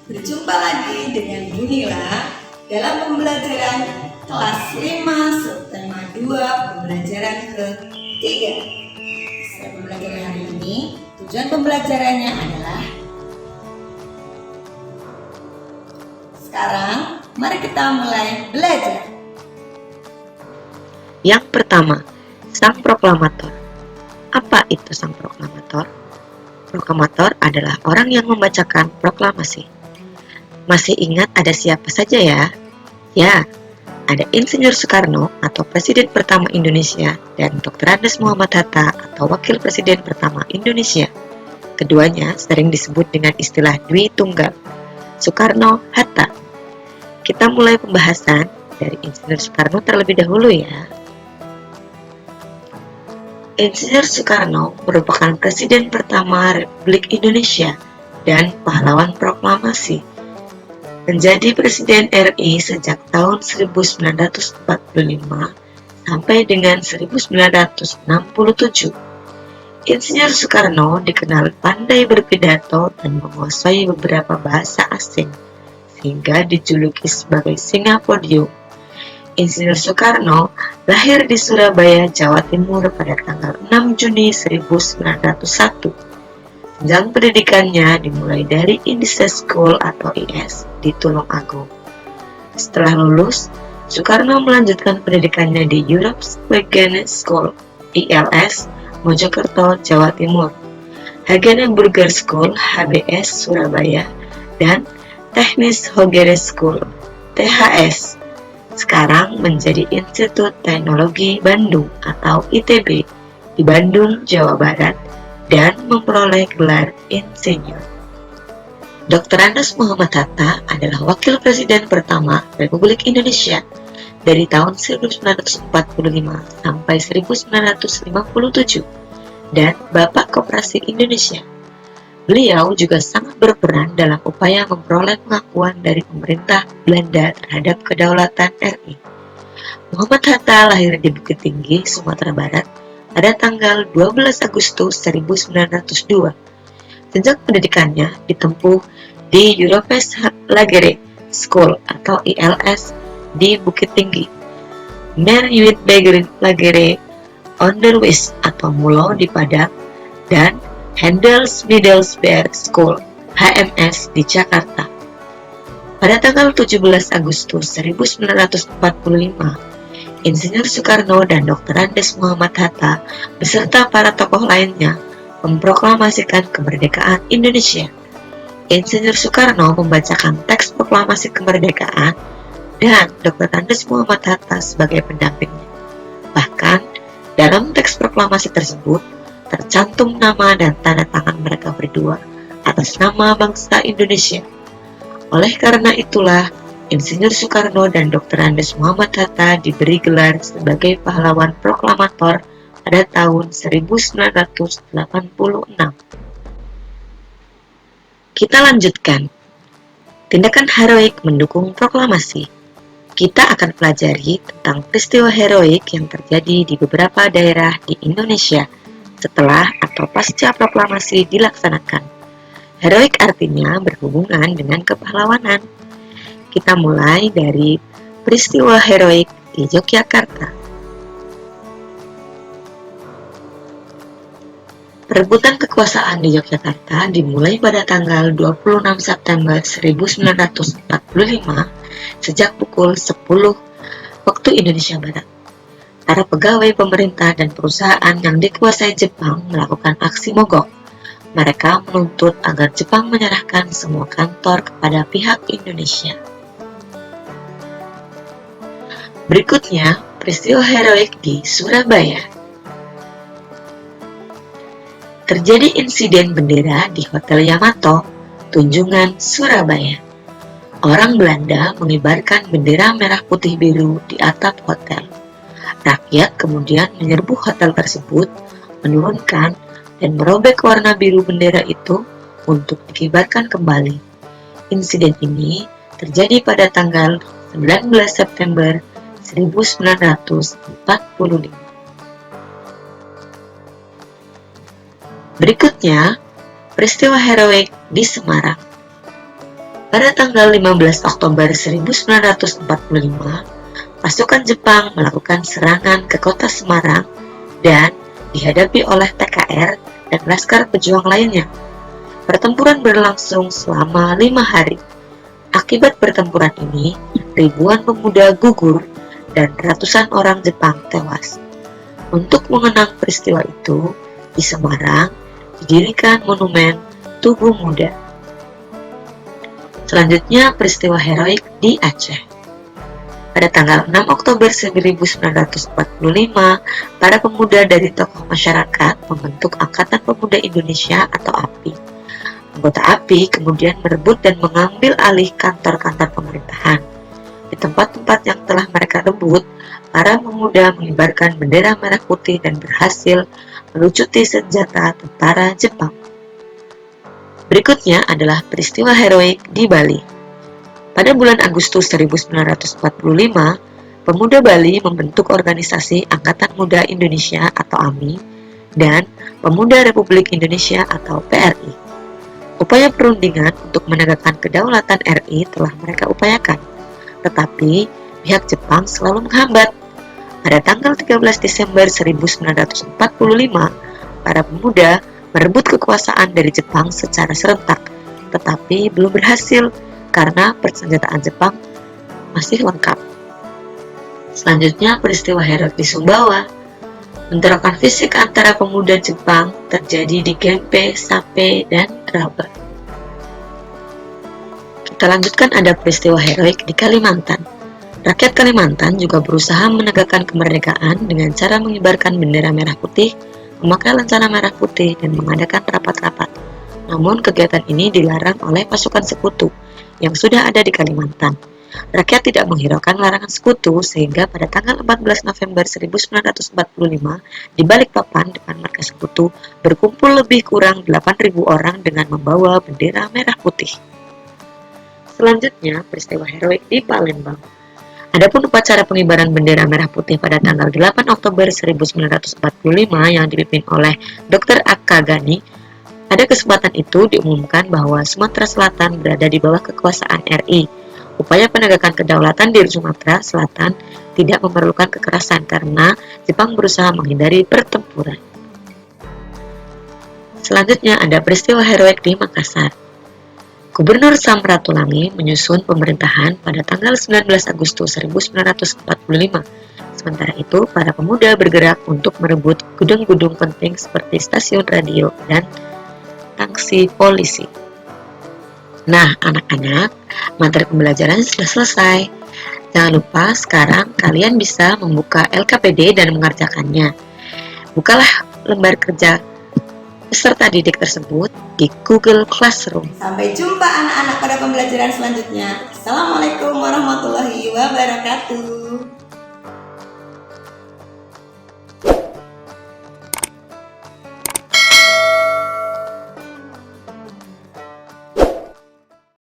berjumpa lagi dengan Bu Nila dalam pembelajaran kelas 5 subtema 2 pembelajaran ketiga. Pada pembelajaran hari ini, tujuan pembelajarannya adalah sekarang mari kita mulai belajar. Yang pertama, sang proklamator. Apa itu sang proklamator? Proklamator adalah orang yang membacakan proklamasi. Masih ingat ada siapa saja ya? Ya, ada Insinyur Soekarno atau Presiden pertama Indonesia dan Dr. Andes Muhammad Hatta atau Wakil Presiden pertama Indonesia. Keduanya sering disebut dengan istilah Dwi Tunggal, Soekarno-Hatta. Kita mulai pembahasan dari Insinyur Soekarno terlebih dahulu ya. Insinyur Soekarno merupakan Presiden pertama Republik Indonesia dan pahlawan proklamasi. Menjadi Presiden RI sejak tahun 1945 sampai dengan 1967. Insinyur Soekarno dikenal pandai berpidato dan menguasai beberapa bahasa asing, sehingga dijuluki sebagai Singa Podium. Insinyur Soekarno lahir di Surabaya, Jawa Timur pada tanggal 6 Juni 1901. Jenjang pendidikannya dimulai dari Indische School atau IS di Tulungagung. Setelah lulus, Soekarno melanjutkan pendidikannya di European School ILS, Mojokerto, Jawa Timur, Hagenenburger School HBS Surabaya, dan Technisch Hogere School THS. Sekarang menjadi Institut Teknologi Bandung atau ITB di Bandung, Jawa Barat, dan memperoleh gelar insinyur. Dr. Andes Muhammad Hatta adalah Wakil Presiden pertama Republik Indonesia dari tahun 1945 sampai 1957 dan Bapak Koperasi Indonesia. Beliau juga sangat berperan dalam upaya memperoleh pengakuan dari pemerintah Belanda terhadap kedaulatan RI. Muhammad Hatta lahir di Bukit Tinggi, Sumatera Barat pada tanggal 12 Agustus 1902. Jenjang pendidikannya ditempuh di European Lagere School atau ILS di Bukit Tinggi, Merwietberger Lagere Onderwijs atau Mulo di Padang, dan Hendels Middelsberg School HMS di Jakarta. Pada tanggal 17 Agustus 1945, Insinyur Soekarno dan Dr. Andes Muhammad Hatta beserta para tokoh lainnya memproklamasikan kemerdekaan Indonesia. Insinyur Soekarno membacakan teks proklamasi kemerdekaan dan Dr. Andes Muhammad Hatta sebagai pendampingnya. Bahkan, dalam teks proklamasi tersebut tercantum nama dan tanda tangan mereka berdua atas nama bangsa Indonesia. Oleh karena itulah, Insinyur Soekarno dan Dr. Andes Muhammad Hatta diberi gelar sebagai pahlawan proklamator pada tahun 1986. Kita lanjutkan. Tindakan heroik mendukung proklamasi. Kita akan pelajari tentang peristiwa heroik yang terjadi di beberapa daerah di Indonesia setelah atau pasca proklamasi dilaksanakan. Heroik artinya berhubungan dengan kepahlawanan. Kita mulai dari peristiwa heroik di Yogyakarta. Perebutan kekuasaan di Yogyakarta dimulai pada tanggal 26 September 1945 sejak pukul 10 waktu Indonesia Barat. Para pegawai pemerintah dan perusahaan yang dikuasai Jepang melakukan aksi mogok. Mereka menuntut agar Jepang menyerahkan semua kantor kepada pihak Indonesia. Berikutnya, peristiwa heroik di Surabaya. Terjadi insiden bendera di Hotel Yamato, Tunjungan, Surabaya. Orang Belanda mengibarkan bendera merah putih biru di atap hotel. Rakyat kemudian menyerbu hotel tersebut, menurunkan dan merobek warna biru bendera itu untuk dikibarkan kembali. Insiden ini terjadi pada tanggal 19 September 1945. Berikutnya, peristiwa heroik di Semarang. Pada tanggal 15 Oktober 1945, pasukan Jepang melakukan serangan ke kota Semarang dan dihadapi oleh TKR dan Laskar Pejuang lainnya. Pertempuran berlangsung selama 5 hari. Akibat pertempuran ini, ribuan pemuda gugur dan ratusan orang Jepang tewas. Untuk mengenang peristiwa itu, di Semarang didirikan monumen Tugu Muda. Selanjutnya, peristiwa heroik di Aceh. Pada tanggal 6 Oktober 1945, para pemuda dari tokoh masyarakat membentuk Angkatan Pemuda Indonesia atau API. Anggota API kemudian merebut dan mengambil alih kantor-kantor pemerintahan. Di tempat-tempat yang telah mereka rebut, para pemuda mengibarkan bendera merah putih dan berhasil melucuti senjata tentara Jepang. Berikutnya adalah peristiwa heroik di Bali. Pada bulan Agustus 1945, pemuda Bali membentuk organisasi Angkatan Muda Indonesia atau AMI dan Pemuda Republik Indonesia atau PRI. Upaya perundingan untuk menegakkan kedaulatan RI telah mereka upayakan, tetapi pihak Jepang selalu menghambat. Pada tanggal 13 Desember 1945, para pemuda merebut kekuasaan dari Jepang secara serentak, tetapi belum berhasil karena persenjataan Jepang masih lengkap. Selanjutnya, peristiwa heroik di Sumbawa. Bentrokan fisik antara pemuda Jepang terjadi di Gempe, Sape, dan Raba. Kita lanjutkan, ada peristiwa heroik di Kalimantan. Rakyat Kalimantan juga berusaha menegakkan kemerdekaan dengan cara mengibarkan bendera merah putih, memakai lencana merah putih, dan mengadakan rapat-rapat. Namun kegiatan ini dilarang oleh pasukan sekutu yang sudah ada di Kalimantan. Rakyat tidak menghiraukan larangan sekutu sehingga pada tanggal 14 November 1945 di Balikpapan depan markas sekutu berkumpul lebih kurang 8.000 orang dengan membawa bendera merah putih. Selanjutnya, peristiwa heroik di Palembang. Adapun upacara pengibaran bendera merah putih pada tanggal 8 Oktober 1945 yang dipimpin oleh Dr. Akka Ghani, pada kesempatan itu diumumkan bahwa Sumatera Selatan berada di bawah kekuasaan RI. Upaya penegakan kedaulatan di Sumatera Selatan tidak memerlukan kekerasan karena Jepang berusaha menghindari pertempuran. Selanjutnya ada peristiwa heroik di Makassar. Gubernur Samratulangi menyusun pemerintahan pada tanggal 19 Agustus 1945. Sementara itu, para pemuda bergerak untuk merebut gedung-gedung penting seperti stasiun radio dan taksi polisi. Nah, anak-anak, materi pembelajaran sudah selesai. Jangan lupa sekarang kalian bisa membuka LKPD dan mengerjakannya. Bukalah lembar kerja peserta didik tersebut di Google Classroom. Sampai jumpa anak-anak pada pembelajaran selanjutnya. Assalamualaikum warahmatullahi wabarakatuh.